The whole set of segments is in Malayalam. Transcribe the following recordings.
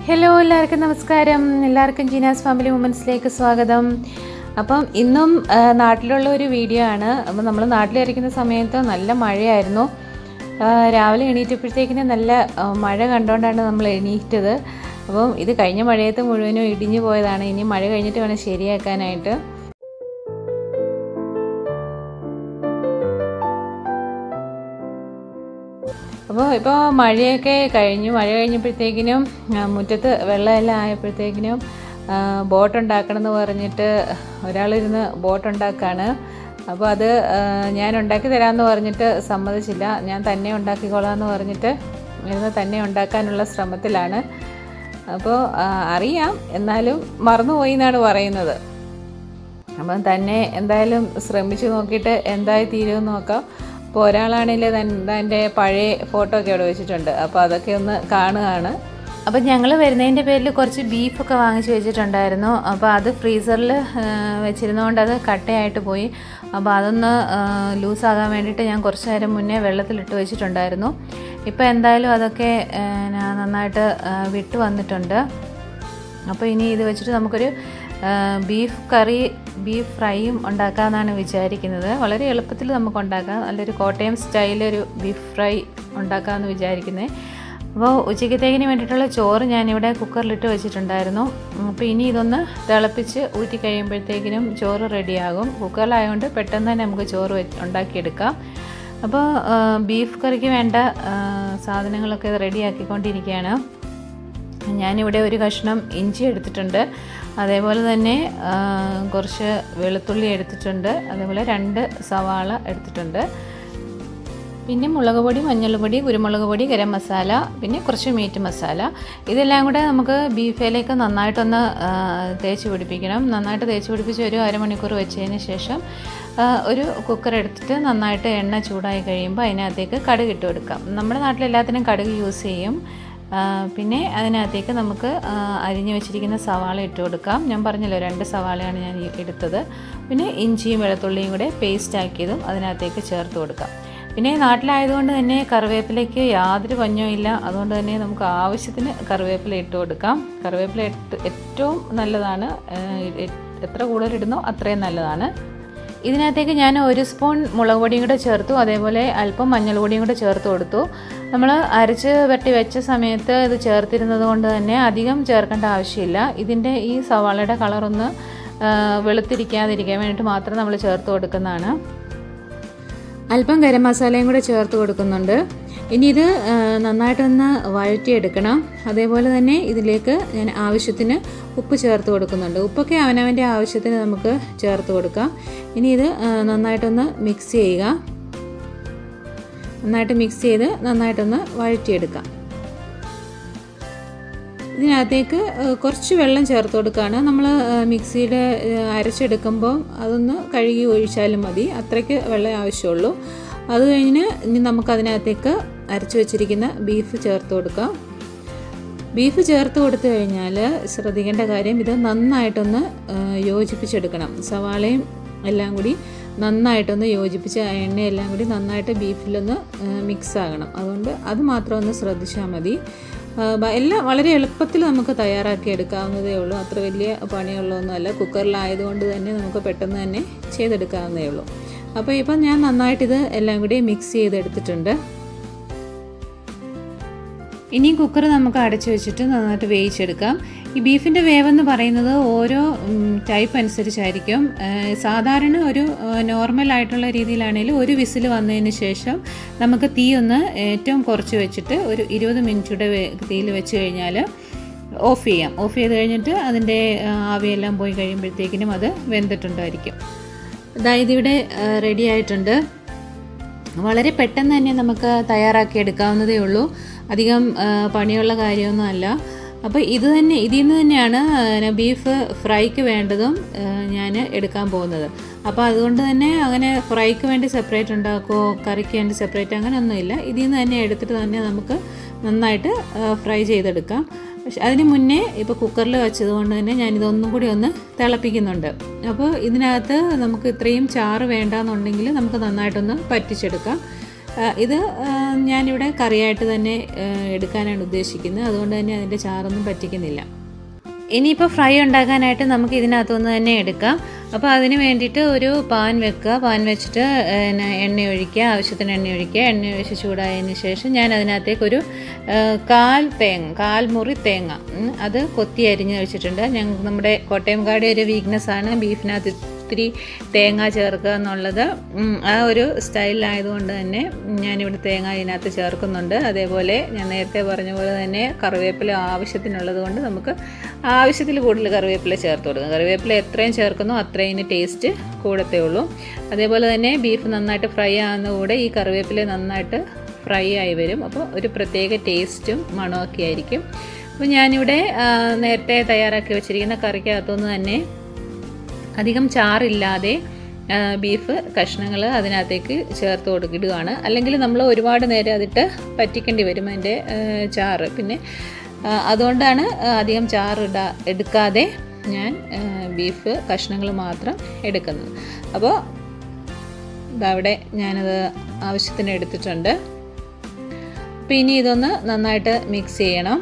ഹലോ എല്ലാവർക്കും നമസ്കാരം. എല്ലാവർക്കും ജീനാസ് ഫാമിലി വുമൻസിലേക്ക് സ്വാഗതം. അപ്പം ഇന്നും നാട്ടിലുള്ള ഒരു വീഡിയോ ആണ്. അപ്പം നമ്മൾ നാട്ടിലിരിക്കുന്ന സമയത്ത് നല്ല മഴയായിരുന്നു. രാവിലെ എണീറ്റപ്പോഴത്തേക്കിന് നല്ല മഴ കണ്ടുകൊണ്ടാണ് നമ്മൾ എണീറ്റത്. അപ്പം ഇത് കഴിഞ്ഞ മഴയത്ത് മുഴുവനും ഇടിഞ്ഞു പോയതാണ്. ഇനി മഴ കഴിഞ്ഞിട്ട് വേണം ശരിയാക്കാനായിട്ട്. അപ്പോൾ ഇപ്പോൾ മഴയൊക്കെ കഴിഞ്ഞു. മഴ കഴിഞ്ഞപ്പോഴത്തേക്കിനും മുറ്റത്ത് വെള്ളമെല്ലാം ആയപ്പോഴത്തേക്കിനും ബോട്ട് ഉണ്ടാക്കണമെന്ന് പറഞ്ഞിട്ട് ഒരാളിരുന്ന് ബോട്ട് ഉണ്ടാക്കുകയാണ്. അപ്പോൾ അത് ഞാൻ ഉണ്ടാക്കി തരാമെന്ന് പറഞ്ഞിട്ട് സമ്മതിച്ചില്ല. ഞാൻ തന്നെ ഉണ്ടാക്കിക്കോളാമെന്ന് പറഞ്ഞിട്ട് ഇരുന്ന് തന്നെ ഉണ്ടാക്കാനുള്ള ശ്രമത്തിലാണ്. അപ്പോൾ അറിയാം, എന്നാലും മറന്നുപോയി എന്നാണ് പറയുന്നത്. അപ്പം തന്നെ എന്തായാലും ശ്രമിച്ചു നോക്കിയിട്ട് എന്തായി തീരുമെന്ന് നോക്കാം. അപ്പോൾ ഒരാളാണെങ്കിൽ തൻ്റെ പഴയ ഫോട്ടോ ഒക്കെ അവിടെ വെച്ചിട്ടുണ്ട്. അപ്പോൾ അതൊക്കെ ഒന്ന് കാണുകയാണ്. അപ്പം ഞങ്ങൾ വരുന്നതിൻ്റെ പേരിൽ കുറച്ച് ബീഫൊക്കെ വാങ്ങിച്ച് വെച്ചിട്ടുണ്ടായിരുന്നു. അപ്പോൾ അത് ഫ്രീസറിൽ വെച്ചിരുന്നതുകൊണ്ട് അത് കട്ടയായിട്ട് പോയി. അപ്പോൾ അതൊന്ന് ലൂസാകാൻ വേണ്ടിയിട്ട് ഞാൻ കുറച്ച് നേരം മുന്നേ വെള്ളത്തിലിട്ട് വെച്ചിട്ടുണ്ടായിരുന്നു. ഇപ്പോൾ എന്തായാലും അതൊക്കെ നന്നായിട്ട് വിട്ട് വന്നിട്ടുണ്ട്. അപ്പോൾ ഇനി ഇത് വെച്ചിട്ട് നമുക്കൊരു ബീഫ് കറി, ബീഫ് ഫ്രൈയും ഉണ്ടാക്കാമെന്നാണ് വിചാരിക്കുന്നത്. വളരെ എളുപ്പത്തിൽ നമുക്ക് ഉണ്ടാക്കാം. നല്ലൊരു കോട്ടയം സ്റ്റൈലൊരു ബീഫ് ഫ്രൈ ഉണ്ടാക്കാമെന്ന് വിചാരിക്കുന്നത്. അപ്പോൾ ഉച്ചയ്ക്കത്തേക്കിന് വേണ്ടിയിട്ടുള്ള ചോറ് ഞാനിവിടെ കുക്കറിലിട്ട് വെച്ചിട്ടുണ്ടായിരുന്നു. അപ്പോൾ ഇനി ഇതൊന്ന് തിളപ്പിച്ച് ഊറ്റി കഴിയുമ്പോഴത്തേക്കിനും ചോറ് റെഡിയാകും. കുക്കറിലായതുകൊണ്ട് പെട്ടെന്ന് തന്നെ നമുക്ക് ചോറ് ഉണ്ടാക്കിയെടുക്കാം. അപ്പോൾ ബീഫ് കറിക്ക് വേണ്ട സാധനങ്ങളൊക്കെ റെഡിയാക്കിക്കൊണ്ടിരിക്കുകയാണ്. ഞാനിവിടെ ഒരു കഷ്ണം ഇഞ്ചി എടുത്തിട്ടുണ്ട്. അതേപോലെ തന്നെ കുറച്ച് വെളുത്തുള്ളി എടുത്തിട്ടുണ്ട്. അതേപോലെ 2 സവാള എടുത്തിട്ടുണ്ട്. പിന്നെ മുളക് പൊടി, മഞ്ഞൾപ്പൊടി, കുരുമുളക് പൊടി, ഗരം മസാല, പിന്നെ കുറച്ച് മീറ്റ് മസാല. ഇതെല്ലാം കൂടെ നമുക്ക് ബീഫിലേക്ക് നന്നായിട്ടൊന്ന് തേച്ച് പിടിപ്പിക്കണം. നന്നായിട്ട് തേച്ച് പിടിപ്പിച്ച് ഒരു അരമണിക്കൂർ വെച്ചതിന് ശേഷം ഒരു കുക്കർ എടുത്തിട്ട് നന്നായിട്ട് എണ്ണ ചൂടായി കഴിയുമ്പോൾ അതിനകത്തേക്ക് കടുക് ഇട്ട് കൊടുക്കാം. നമ്മുടെ നാട്ടിലെല്ലാത്തിനും കടുക് യൂസ് ചെയ്യും. പിന്നെ അതിനകത്തേക്ക് നമുക്ക് അരിഞ്ഞു വെച്ചിരിക്കുന്ന സവാള ഇട്ട് കൊടുക്കാം. ഞാൻ പറഞ്ഞല്ലോ 2 സവാളയാണ് ഞാൻ എടുത്തത്. പിന്നെ ഇഞ്ചിയും വെളുത്തുള്ളിയും കൂടെ പേസ്റ്റ് ആക്കിയതും അതിനകത്തേക്ക് ചേർത്ത് കൊടുക്കാം. പിന്നെ നാട്ടിലായതുകൊണ്ട് തന്നെ കറിവേപ്പിലയ്ക്ക് യാതൊരു പഞ്ഞവും ഇല്ല. അതുകൊണ്ട് തന്നെ നമുക്ക് ആവശ്യത്തിന് കറിവേപ്പില ഇട്ട് കൊടുക്കാം. കറിവേപ്പില ഏറ്റവും നല്ലതാണ്. എത്ര കൂടുതലിടുന്നോ അത്രയും നല്ലതാണ്. ഇതിനകത്തേക്ക് ഞാൻ 1 സ്പൂൺ മുളക് പൊടിയും കൂടെ ചേർത്തു. അതേപോലെ അല്പം മഞ്ഞൾ പൊടിയും കൂടെ ചേർത്ത് കൊടുത്തു. നമ്മൾ അരച്ച് വരട്ടി വെച്ച സമയത്ത് ഇത് ചേർത്തിരുന്നത് കൊണ്ട് തന്നെ അധികം ചേർക്കേണ്ട ആവശ്യമില്ല. ഇതിൻ്റെ ഈ സവാളയുടെ കളറൊന്ന് വെളുത്തിരിക്കാതിരിക്കാൻ വേണ്ടിയിട്ട് മാത്രം നമ്മൾ ചേർത്ത് കൊടുക്കുന്നതാണ്. അല്പം ഗരം മസാലയും കൂടെ ചേർത്ത് കൊടുക്കുന്നുണ്ട്. ഇനി ഇത് നന്നായിട്ടൊന്ന് വഴറ്റിയെടുക്കണം. അതേപോലെ തന്നെ ഇതിലേക്ക് ഞാൻ ആവശ്യത്തിന് ഉപ്പ് ചേർത്ത് കൊടുക്കുന്നുണ്ട്. ഉപ്പൊക്കെ അവനവൻ്റെ ആവശ്യത്തിന് നമുക്ക് ചേർത്ത് കൊടുക്കാം. ഇനി ഇത് നന്നായിട്ടൊന്ന് മിക്സ് ചെയ്യുക. നന്നായിട്ട് മിക്സ് ചെയ്ത് നന്നായിട്ടൊന്ന് വഴറ്റിയെടുക്കാം. ഇതിനകത്തേക്ക് കുറച്ച് വെള്ളം ചേർത്ത് കൊടുക്കുകയാണ്. നമ്മൾ മിക്സിയിൽ അരച്ചെടുക്കുമ്പോൾ അതൊന്ന് കഴുകി ഒഴിച്ചാലും മതി. അത്രയ്ക്ക് വെള്ളം ആവശ്യമുള്ളൂ. അത് കഴിഞ്ഞ് ഇനി നമുക്കതിനകത്തേക്ക് അരച്ച് വെച്ചിരിക്കുന്ന ബീഫ് ചേർത്ത് കൊടുക്കാം. ബീഫ് ചേർത്ത് കൊടുത്തു കഴിഞ്ഞാൽ ശ്രദ്ധിക്കേണ്ട കാര്യം, ഇത് നന്നായിട്ടൊന്ന് യോജിപ്പിച്ചെടുക്കണം. സവാളയും എല്ലാം കൂടി നന്നായിട്ടൊന്ന് യോജിപ്പിച്ച് എണ്ണയെല്ലാം കൂടി നന്നായിട്ട് ബീഫിലൊന്ന് മിക്സ് ആകണം. അതുകൊണ്ട് അത് മാത്രം ഒന്ന് ശ്രദ്ധിച്ചാൽ മതി. എല്ലാം വളരെ എളുപ്പത്തിൽ നമുക്ക് തയ്യാറാക്കി എടുക്കാവുന്നതേ ഉള്ളൂ. അത്ര വലിയ പണിയുള്ളതൊന്നുമല്ല. കുക്കറിലായതുകൊണ്ട് തന്നെ നമുക്ക് പെട്ടെന്ന് തന്നെ ചെയ്തെടുക്കാവുന്നതേ ഉള്ളൂ. അപ്പോൾ ഇപ്പം ഞാൻ നന്നായിട്ടിത് എല്ലാം കൂടി മിക്സ് ചെയ്തെടുത്തിട്ടുണ്ട്. ഇനി കുക്കർ നമുക്ക് അടച്ചു വെച്ചിട്ട് നന്നായിട്ട് വേവിച്ചെടുക്കാം. ഈ ബീഫിൻ്റെ വേവെന്ന് പറയുന്നത് ഓരോ ടൈപ്പ് അനുസരിച്ചായിരിക്കും. സാധാരണ ഒരു നോർമലായിട്ടുള്ള രീതിയിലാണെങ്കിലും 1 വിസിൽ വന്നതിന് ശേഷം നമുക്ക് തീ ഒന്ന് ഏറ്റവും കുറച്ച് വെച്ചിട്ട് ഒരു 20 മിനിറ്റ് തീയിൽ വെച്ച് കഴിഞ്ഞാൽ ഓഫ് ചെയ്യാം. ഓഫ് ചെയ്ത് കഴിഞ്ഞിട്ട് അതിൻ്റെ ആവിയെല്ലാം പോയി കഴിയുമ്പോഴത്തേക്കിനും അത് വെന്തിട്ടുണ്ടായിരിക്കും. അതായത് ഇവിടെ റെഡി ആയിട്ടുണ്ട്. വളരെ പെട്ടെന്ന് തന്നെ നമുക്ക് തയ്യാറാക്കി എടുക്കാവുന്നതേ ഉള്ളൂ. അധികം പണിയുള്ള കാര്യമൊന്നുമല്ല. അപ്പോൾ ഇതിൽ നിന്ന് തന്നെയാണ് ബീഫ് ഫ്രൈക്ക് വേണ്ടതും ഞാൻ എടുക്കാൻ പോകുന്നത്. അപ്പോൾ അതുകൊണ്ട് തന്നെ അങ്ങനെ ഫ്രൈക്ക് വേണ്ടി സെപ്പറേറ്റ് ഉണ്ടാക്കുമോ കറിക്ക് വേണ്ടി സെപ്പറേറ്റ് അങ്ങനെയൊന്നുമില്ല. ഇതിൽ നിന്ന് തന്നെ എടുത്തിട്ട് തന്നെ നമുക്ക് നന്നായിട്ട് ഫ്രൈ ചെയ്തെടുക്കാം. പക്ഷെ അതിന് മുന്നേ ഇപ്പോൾ കുക്കറിൽ വെച്ചതുകൊണ്ട് തന്നെ ഞാനിതൊന്നും കൂടി ഒന്ന് തിളപ്പിക്കുന്നുണ്ട്. അപ്പോൾ ഇതിനകത്ത് നമുക്ക് ഇത്രയും ചാറ് വേണ്ടാന്നുണ്ടെങ്കിൽ നമുക്ക് നന്നായിട്ടൊന്ന് പറ്റിച്ചെടുക്കാം. ഇത് ഞാനിവിടെ കറിയായിട്ട് തന്നെ എടുക്കാനാണ് ഉദ്ദേശിക്കുന്നത്. അതുകൊണ്ട് തന്നെ അതിൻ്റെ ചാറൊന്നും പറ്റിക്കുന്നില്ല. ഇനിയിപ്പോൾ ഫ്രൈ ഉണ്ടാക്കാനായിട്ട് നമുക്ക് ഇതിനകത്തുനിന്ന് തന്നെ എടുക്കാം. അപ്പോൾ അതിന് വേണ്ടിയിട്ട് ഒരു പാൻ വെക്കുക. പാൻ വെച്ചിട്ട് എണ്ണ ഒഴിക്കുക, ആവശ്യത്തിന് എണ്ണ ഒഴിക്കുക. എണ്ണ ഒഴിച്ച് ചൂടായതിന് ശേഷം ഞാൻ അതിനകത്തേക്കൊരു കാൽ മുറി തേങ്ങ അത് കൊത്തി അരിഞ്ഞ് വെച്ചിട്ടുണ്ട്. നമ്മുടെ കോട്ടയംകാരുടെ ഒരു വീക്ക്നെസ്സാണ് ബീഫിനകത്ത് ഇത്തിരി തേങ്ങ ചേർക്കുക എന്നുള്ളത്. ആ ഒരു സ്റ്റൈലിലായതുകൊണ്ട് തന്നെ ഞാനിവിടെ തേങ്ങ ഇതിനകത്ത് ചേർക്കുന്നുണ്ട്. അതേപോലെ ഞാൻ നേരത്തെ പറഞ്ഞ പോലെ തന്നെ കറിവേപ്പില ആവശ്യത്തിനുള്ളത് കൊണ്ട് നമുക്ക് ആവശ്യത്തിൽ കൂടുതൽ കറിവേപ്പില ചേർത്ത് കൊടുക്കും. കറിവേപ്പില എത്രയും ചേർക്കുന്നോ അത്രയും ടേസ്റ്റ് കൂടത്തേ ഉള്ളൂ. അതേപോലെ തന്നെ ബീഫ് നന്നായിട്ട് ഫ്രൈ ആകുന്ന കൂടെ ഈ കറിവേപ്പില നന്നായിട്ട് ഫ്രൈ ആയി വരും. അപ്പോൾ ഒരു പ്രത്യേക ടേസ്റ്റും മണമൊക്കെ ആയിരിക്കും. അപ്പോൾ ഞാനിവിടെ നേരത്തെ തയ്യാറാക്കി വെച്ചിരിക്കുന്ന കറിക്കകത്തുനിന്ന് തന്നെ അധികം ചാറില്ലാതെ ബീഫ് കഷ്ണങ്ങൾ അതിനകത്തേക്ക് ചേർത്ത് കൊടുക്കിടുകയാണ്. അല്ലെങ്കിൽ നമ്മൾ ഒരുപാട് നേരം അതിട്ട് പറ്റിക്കേണ്ടി വരും അതിൻ്റെ ചാറ്. പിന്നെ അതുകൊണ്ടാണ് അധികം ചാറ് എടുക്കാതെ ഞാൻ ബീഫ് കഷ്ണങ്ങൾ മാത്രം എടുക്കുന്നത്. അപ്പോൾ ഇതവിടെ ഞാനത് ആവശ്യത്തിന് എടുത്തിട്ടുണ്ട്. അപ്പോൾ ഇനി ഇതൊന്ന് നന്നായിട്ട് മിക്സ് ചെയ്യണം.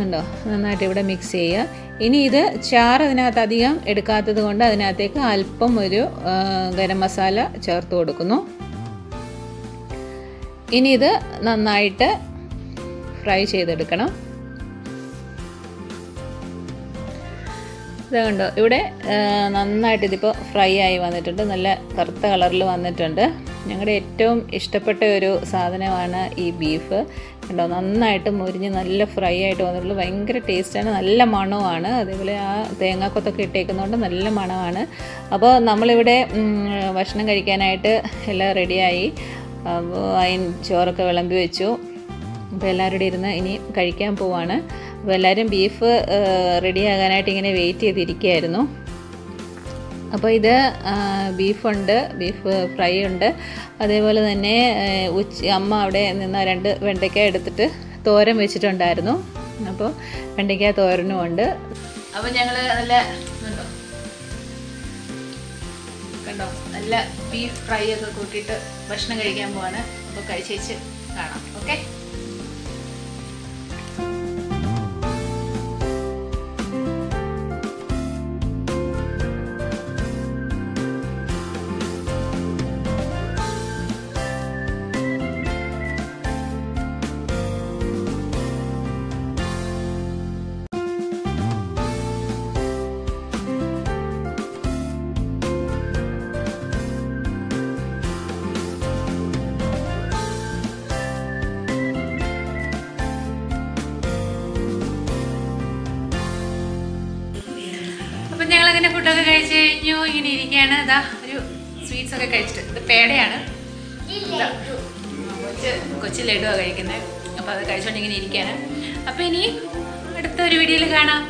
ഉണ്ടോ, നന്നായിട്ട് ഇവിടെ മിക്സ് ചെയ്യുക. ഇനി ഇത് ചാറ് അതിനകത്ത് അധികം എടുക്കാത്തത് കൊണ്ട് അതിനകത്തേക്ക് അല്പം ഒരു ഗരം മസാല ചേർത്ത് കൊടുക്കുന്നു. ഇനി ഇത് നന്നായിട്ട് ഫ്രൈ ചെയ്തെടുക്കണം. ഇത് കണ്ടോ, ഇവിടെ നന്നായിട്ട് ഇതിപ്പോൾ ഫ്രൈ ആയി വന്നിട്ടുണ്ട്. നല്ല കറുത്ത കളറിൽ വന്നിട്ടുണ്ട്. ഞങ്ങളുടെ ഏറ്റവും ഇഷ്ടപ്പെട്ട ഒരു സാധനമാണ് ഈ ബീഫ്. കണ്ടോ, നന്നായിട്ട് മുരിഞ്ഞ് നല്ല ഫ്രൈ ആയിട്ട് വന്നിട്ടുള്ളൂ. ഭയങ്കര ടേസ്റ്റാണ്, നല്ല മണമാണ്. അതേപോലെ ആ തേങ്ങാക്കൊത്തൊക്കെ ഇട്ടേക്കുന്നതുകൊണ്ട് നല്ല മണമാണ്. അപ്പോൾ നമ്മളിവിടെ ഭക്ഷണം കഴിക്കാനായിട്ട് എല്ലാം റെഡിയായി. അപ്പോൾ അതിന് ചോറൊക്കെ വിളമ്പി വെച്ചു. അപ്പോൾ എല്ലാവരുടെ ഇരുന്ന് ഇനി കഴിക്കാൻ പോവാണ്. അപ്പോൾ എല്ലാവരും ബീഫ് റെഡിയാകാനായിട്ട് ഇങ്ങനെ വെയിറ്റ് ചെയ്തിരിക്കുകയായിരുന്നു. അപ്പോൾ ഇത് ബീഫുണ്ട്, ബീഫ് ഫ്രൈ ഉണ്ട്. അതേപോലെ തന്നെ അമ്മ അവിടെ നിന്ന് 2 വെണ്ടയ്ക്ക എടുത്തിട്ട് തോരൻ വെച്ചിട്ടുണ്ടായിരുന്നു. അപ്പോൾ വെണ്ടയ്ക്ക തോരനും ഉണ്ട്. അപ്പോൾ ഞങ്ങൾ കണ്ടോ നല്ല ബീഫ് ഫ്രൈ ഒക്കെ കൂട്ടിയിട്ട് ഭക്ഷണം കഴിക്കാൻ പോവാണ്. അപ്പോൾ കഴിച്ചേച്ച് കാണാം. ഓക്കെ. അപ്പം ഞങ്ങളങ്ങനെ ഫുഡൊക്കെ കഴിച്ച് കഴിഞ്ഞു. ഇങ്ങനെ ഇരിക്കുകയാണ്. ഇതാ ഒരു സ്വീറ്റ്സ് ഒക്കെ കഴിച്ചിട്ട്, ഇത് പേടയാണ്, കൊച്ചു ലഡുവാണ് കഴിക്കുന്നത്. അപ്പോൾ അത് കഴിച്ചുകൊണ്ട് ഇങ്ങനെ ഇരിക്കുകയാണ്. അപ്പോൾ ഇനി അടുത്ത ഒരു വീഡിയോയിൽ കാണാം.